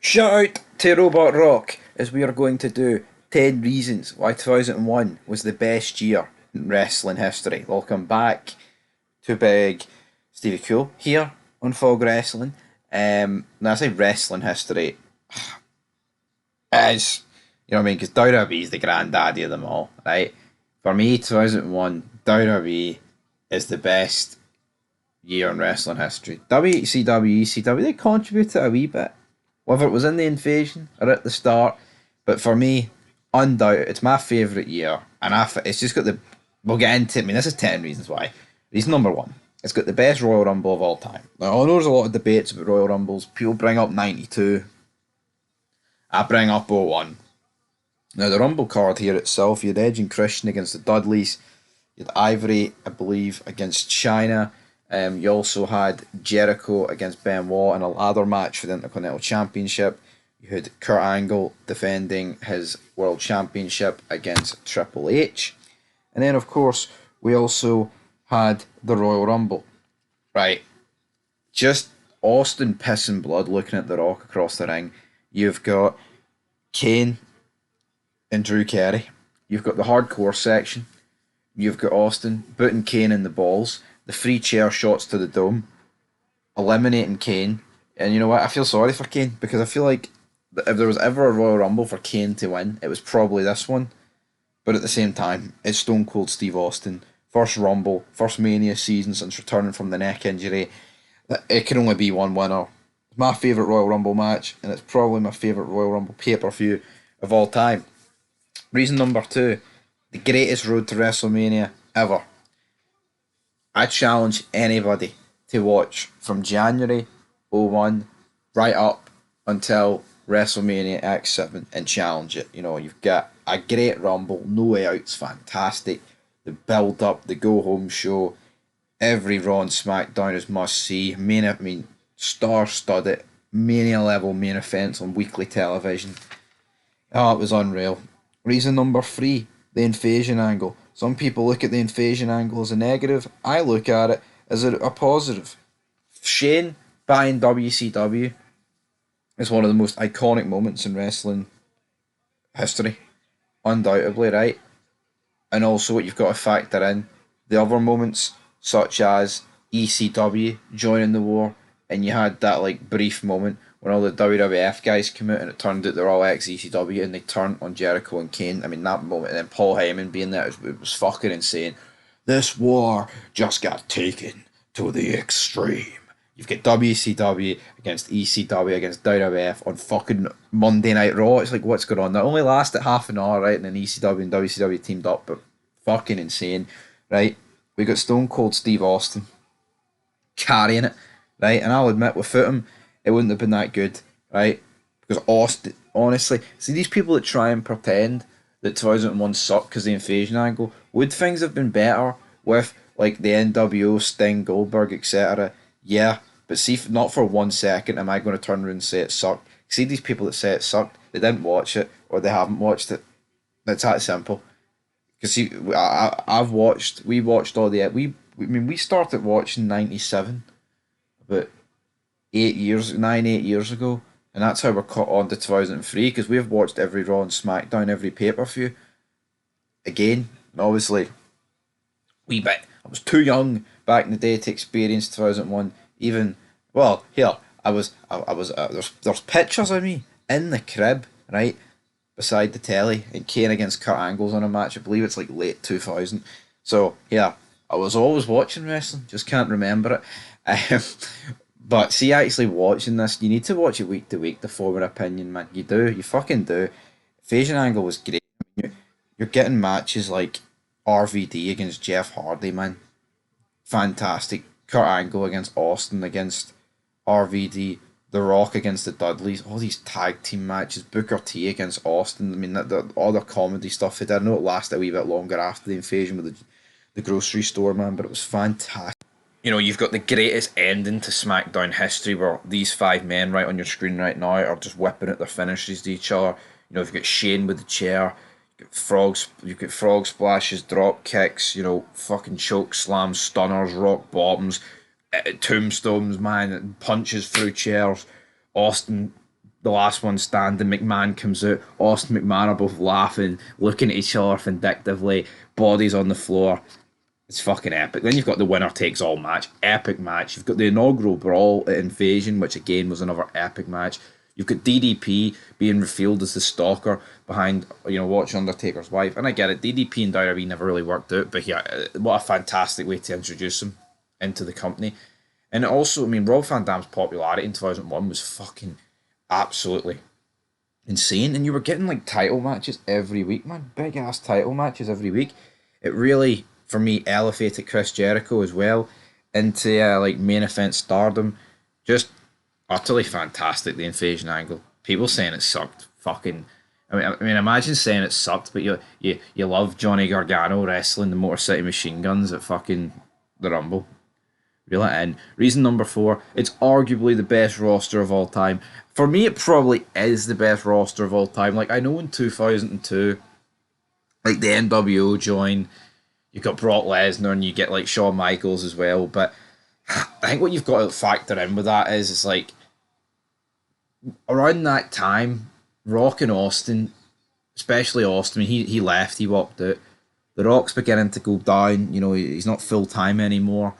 Shout out to Robot Rock as we are going to do 10 reasons why 2001 was the best year in wrestling history. Welcome back to Big Stevie Cool here on Fog Wrestling. Now I say wrestling history as, you know what I mean, because WWE is the granddaddy of them all, right? For me, 2001, WWE is the best year in wrestling history. WCW, ECW, they contributed a wee bit, whether it was in the invasion or at the start. But for me, undoubted, it's my favourite year, and it's just got the. We'll get into. I mean, this is 10 reasons why. Reason number one: it's got the best Royal Rumble of all time. Now, I know there's a lot of debates about Royal Rumbles. People bring up '92. I bring up '01. Now, the Rumble card here itself, you had Edge and Christian against the Dudleys. You had Ivory, I believe, against China. You also had Jericho against Benoit in a ladder match for the Intercontinental Championship. You had Kurt Angle defending his World Championship against Triple H. And then, of course, we also had the Royal Rumble. Right. Just Austin pissing blood looking at The Rock across the ring. You've got Kane and Drew Carey. You've got the hardcore section. You've got Austin putting Kane in the balls, the free chair shots to the dome, eliminating Kane. And you know what? I feel sorry for Kane because I feel like if there was ever a Royal Rumble for Kane to win, it was probably this one. But at the same time, it's Stone Cold Steve Austin. First Rumble, first Mania season since returning from the neck injury. It can only be one winner. It's my favourite Royal Rumble match, and it's probably my favourite Royal Rumble pay-per-view of all time. Reason number two, the greatest road to WrestleMania ever. I challenge anybody to watch from January '01 right up until WrestleMania X-Seven and challenge it. You know, you've got a great Rumble, No Way Out's fantastic. The build up, the go home show, every Raw and SmackDown is must see. Star studded, Mania level main events on weekly television. Oh, it was unreal. Reason number three, the invasion angle. Some people look at the invasion angle as a negative. I look at it as a positive. Shane buying WCW is one of the most iconic moments in wrestling history, undoubtedly, right? And also, what you've got to factor in the other moments, such as ECW joining the war, and you had that like brief moment when all the WWF guys came out and it turned out they're all ex ECW and they turned on Jericho and Kane. I mean, that moment, and then Paul Heyman being there, it was fucking insane. This war just got taken to the extreme. You've got WCW against ECW against WWF on fucking Monday Night Raw. It's like, what's going on? That only lasted half an hour, right? And then ECW and WCW teamed up, but fucking insane, right? We got Stone Cold Steve Austin carrying it, right? And I'll admit, without him, it wouldn't have been that good, right? Because Austin, honestly, see these people that try and pretend that 2001 sucked because the invasion angle, would things have been better with like the NWO, Sting, Goldberg, etc.? Yeah, but see, not for 1 second am I going to turn around and say it sucked. See these people that say it sucked, they didn't watch it or they haven't watched it. It's that simple. Because see, we watched all the, we started watching '97, but 8 years ago, and that's how we're caught on to 2003 because we've watched every Raw and SmackDown, every pay per view again. And obviously, wee bit. I was too young back in the day to experience 2001. Even well, here I was. There's pictures of me in the crib, right beside the telly, and Kane against Kurt Angle's on a match. I believe it's like late 2000. So yeah, I was always watching wrestling. Just can't remember it. But see, actually watching this, you need to watch it week to week to form an opinion, man. You do, you fucking do. Phasian Angle was great. You're getting matches like RVD against Jeff Hardy, man. Fantastic. Kurt Angle against Austin against RVD. The Rock against the Dudleys. All these tag team matches. Booker T against Austin. I mean, all the comedy stuff they did. I know it lasted a wee bit longer after the invasion with the grocery store, man, but it was fantastic. You know, you've got the greatest ending to SmackDown history where these five men right on your screen right now are just whipping out their finishes to each other. You know, you've got Shane with the chair, you've got frog splashes, drop kicks, you know, fucking choke slams, stunners, rock bottoms, tombstones, man, punches through chairs. Austin the last one standing. McMahon comes out. Austin McMahon are both laughing, looking at each other vindictively. Bodies on the floor. It's fucking epic. Then you've got the winner takes all match. Epic match. You've got the inaugural brawl at Invasion, which again was another epic match. You've got DDP being revealed as the stalker behind, watch Undertaker's wife. And I get it, DDP and WWE never really worked out, but yeah, what a fantastic way to introduce him into the company. And also, I mean, Rob Van Dam's popularity in 2001 was fucking absolutely insane. And you were getting like title matches every week, man. Big ass title matches every week. It really, for me, elevated Chris Jericho as well into like main event stardom. Just utterly fantastic, the Invasion angle. People saying it sucked. Fucking. I mean, imagine saying it sucked, but you love Johnny Gargano wrestling the Motor City Machine Guns at fucking the Rumble. Reel it in. Reason number 4, it's arguably the best roster of all time. For me, it probably is the best roster of all time. Like, I know in 2002, like, the NWO joined, you got Brock Lesnar, and you get, like, Shawn Michaels as well, but I think what you've got to factor in with that is, it's like, around that time, Rock and Austin, especially Austin, he left, he walked out. The Rock's beginning to go down, he's not full-time anymore.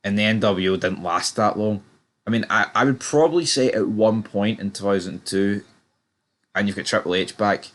And the NWO didn't last that long. I mean, I would probably say at one point in 2002, and you've got Triple H back,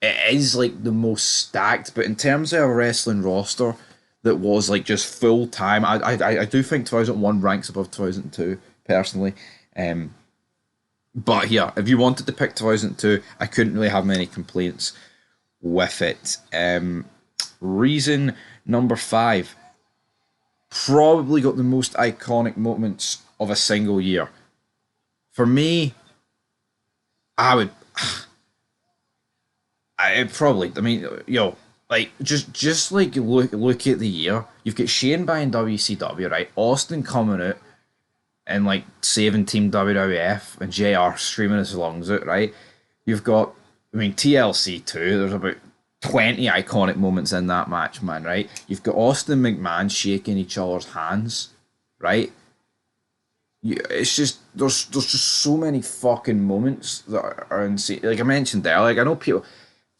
it is like the most stacked. But in terms of a wrestling roster that was like just full time, I do think 2001 ranks above 2002 personally. But yeah, if you wanted to pick 2002, I couldn't really have many complaints with it. Reason number 5. Probably got the most iconic moments of a single year. For me, I probably, I mean, like just like look at the year. You've got Shane buying WCW, right? Austin coming out and like saving Team WWF and JR streaming his lungs out, right? You've got, I mean, TLC too. There's about 20 iconic moments in that match, man, right? You've got Austin McMahon shaking each other's hands, right? It's just, there's just so many fucking moments that are insane. Like I mentioned there, like I know people,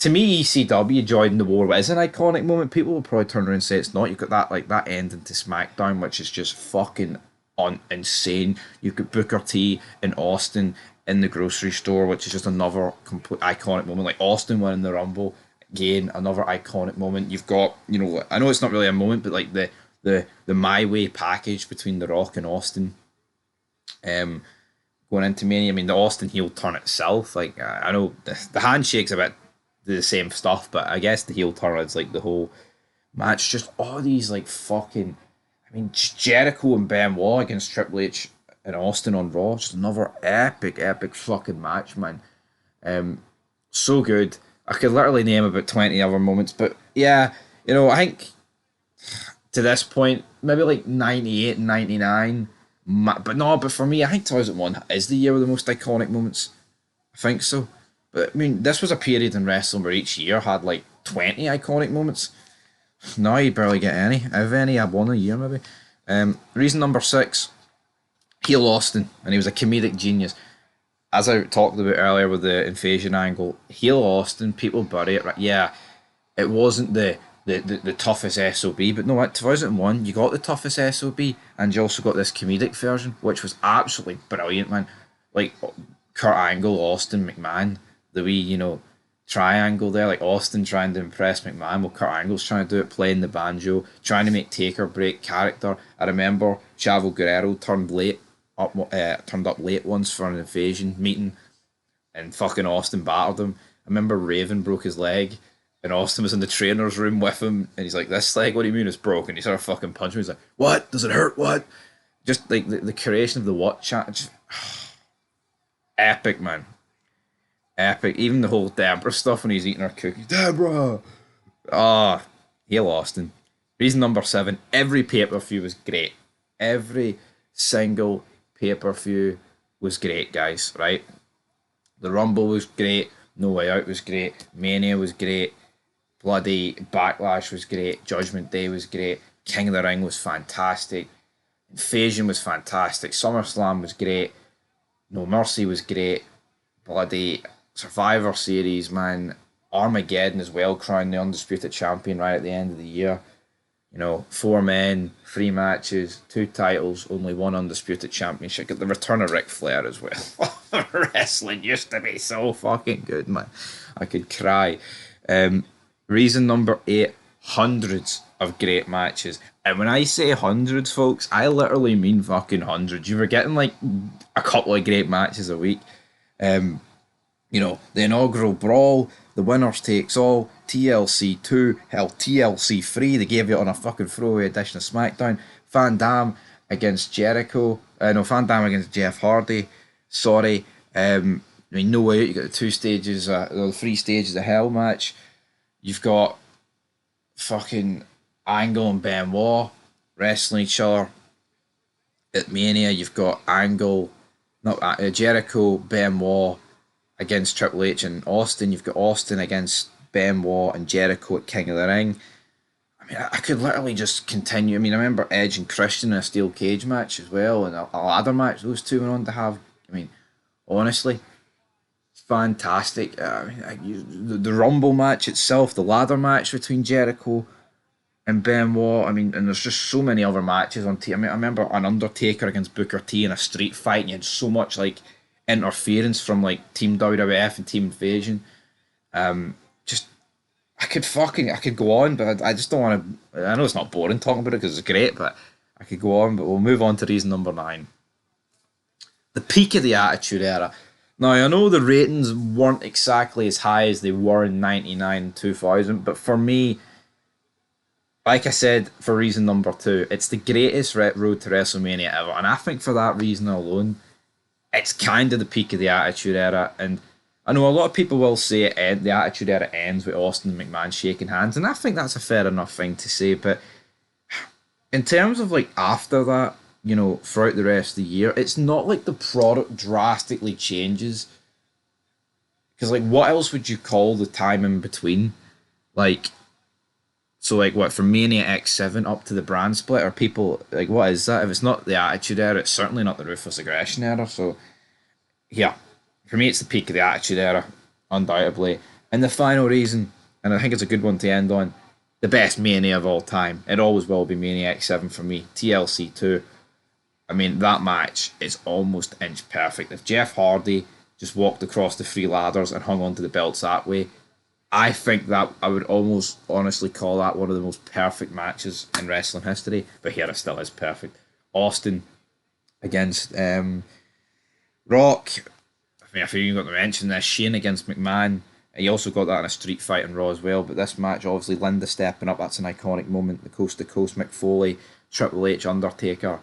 to me, ECW joining the war is an iconic moment. People will probably turn around and say it's not. You've got that, like that ending to SmackDown, which is just fucking insane. You've got Booker T in Austin in the grocery store, which is just another complete iconic moment. Like Austin winning the Rumble, again, another iconic moment. You've got, I know it's not really a moment, but like the My Way package between The Rock and Austin, going into Mania. I mean, the Austin heel turn itself, like I know the handshake's a bit the same stuff, but I guess the heel turn is like the whole match. Just all these like fucking, I mean, Jericho and Benoit against Triple H and Austin on Raw, just another epic fucking match, man. So good. I could literally name about 20 other moments, but yeah, I think to this point, maybe like 98 and 99, but for me, I think 2001 is the year with the most iconic moments. I think so. But I mean, this was a period in wrestling where each year had like 20 iconic moments. Now you barely get any. If any, I had one a year maybe. Reason number 6, heel Austin, and he was a comedic genius. As I talked about earlier with the Invasion angle, heel Austin, people bury it. Right? Yeah, it wasn't the toughest SOB, but no, at 2001, you got the toughest SOB, and you also got this comedic version, which was absolutely brilliant, man. Like, Kurt Angle, Austin, McMahon, the wee, triangle there, like Austin trying to impress McMahon, while Kurt Angle's trying to do it, playing the banjo, trying to make Taker break character. I remember Chavo Guerrero turned up late once for an Invasion meeting, and fucking Austin battered him. I remember Raven broke his leg, and Austin was in the trainer's room with him, and he's like, "This leg, what do you mean it's broken?" He started fucking punching him. He's like, "What? Does it hurt? What?" Just like the creation of the what chat, just epic, man. Epic. Even the whole Deborah stuff when he's eating her cookies. Deborah! Ah, heel Austin. Reason number 7, every pay-per-view was great. Every single pay-per-view was great, guys, right? The Rumble was great. No Way Out was great. Mania was great. Bloody Backlash was great. Judgment Day was great. King of the Ring was fantastic. Invasion was fantastic. SummerSlam was great. No Mercy was great. bloody Survivor Series, man. Armageddon as well, crowned the undisputed champion right at the end of the year. You know, 4 men, 3 matches, 2 titles, only 1 undisputed championship. Got the return of Ric Flair as well. Wrestling used to be so fucking good, man. I could cry. Reason number 8, hundreds of great matches. And when I say hundreds, folks, I literally mean fucking hundreds. You were getting like a couple of great matches a week. You know, the inaugural brawl, the winners takes all, TLC 2, hell, TLC 3, they gave you it on a fucking throwaway edition of SmackDown. Van Damme against Jericho, Van Damme against Jeff Hardy, sorry. I mean, no way, you got the 3 stages of hell match. You've got fucking Angle and Benoit wrestling each other at Mania. You've got Jericho, Benoit against Triple H and Austin. You've got Austin against Benoit and Jericho at King of the Ring. I mean, I could literally just continue. I mean, I remember Edge and Christian in a steel cage match as well, and a ladder match those two went on to have. I mean, honestly, fantastic. The Rumble match itself, the ladder match between Jericho and Benoit. I mean, and there's just so many other matches on TV. I mean, I remember an Undertaker against Booker T in a street fight, and you had so much like interference from like Team WWF and Team Invasion. Just I could go on, but I just don't want to. I know it's not boring talking about it because it's great, but I could go on. But we'll move on to reason number 9. The peak of the Attitude Era. Now, I know the ratings weren't exactly as high as they were in 99 and 2000, but for me, like I said, for reason number 2, it's the greatest road to WrestleMania ever. And I think for that reason alone, it's kind of the peak of the Attitude Era. And I know a lot of people will say the Attitude Era ends with Austin and McMahon shaking hands, and I think that's a fair enough thing to say. But in terms of like after that, you know, throughout the rest of the year, it's not like the product drastically changes. Because like, what else would you call the time in between? Like, so like what, from Mania X-Seven up to the brand split, or people like, what is that? If it's not the Attitude Era, it's certainly not the Ruthless Aggression Era. So yeah, for me, it's the peak of the Attitude Era, undoubtedly. And the final reason, and I think it's a good one to end on, the best Mania of all time. It always will be Mania X-Seven for me. TLC 2. I mean, that match is almost inch perfect. If Jeff Hardy just walked across the 3 ladders and hung onto the belts that way, I think that I would almost honestly call that one of the most perfect matches in wrestling history. But here it still is perfect. Austin against Rock. I mean, I feel you got to mention this. Shane against McMahon. He also got that in a street fight in Raw as well. But this match, obviously, Linda stepping up. That's an iconic moment. The coast to coast Mick Foley, Triple H, Undertaker,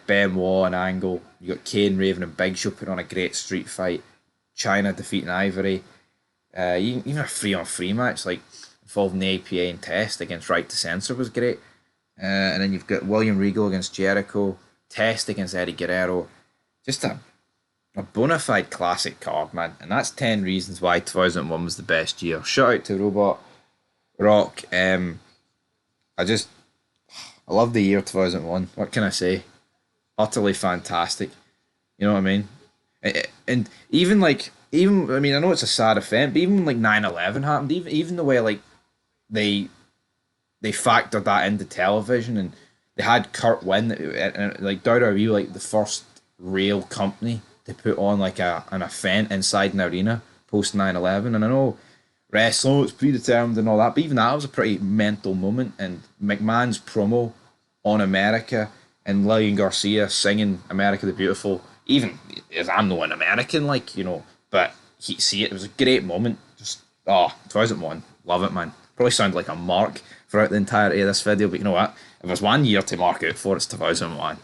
Benoit and Angle. You got Kane, Raven, and Big Show putting on a great street fight. China defeating Ivory. Even a 3-on-3 match like involving the APA and Test against Right to Censor was great. And then you've got William Regal against Jericho, Test against Eddie Guerrero. Just a bona fide classic card, man. And that's 10 reasons why 2001 was the best year. Shout out to Robot Rock. I love the year 2001. What can I say? Utterly fantastic. You know what I mean? And even I know it's a sad event, but even when like 9/11 happened, even the way like they factored that into television, and they had Kurt win, and like WWE like the first real company to put on like an event inside an arena post 9/11. And I know wrestling, it's predetermined and all that, but even that was a pretty mental moment. And McMahon's promo on America and Lillian Garcia singing America the Beautiful, even as I'm not an American, like, you know, but it was a great moment. Just 2001, love it, man. Probably sound like a mark throughout the entirety of this video, but you know what, if there's one year to mark out for, it's 2001.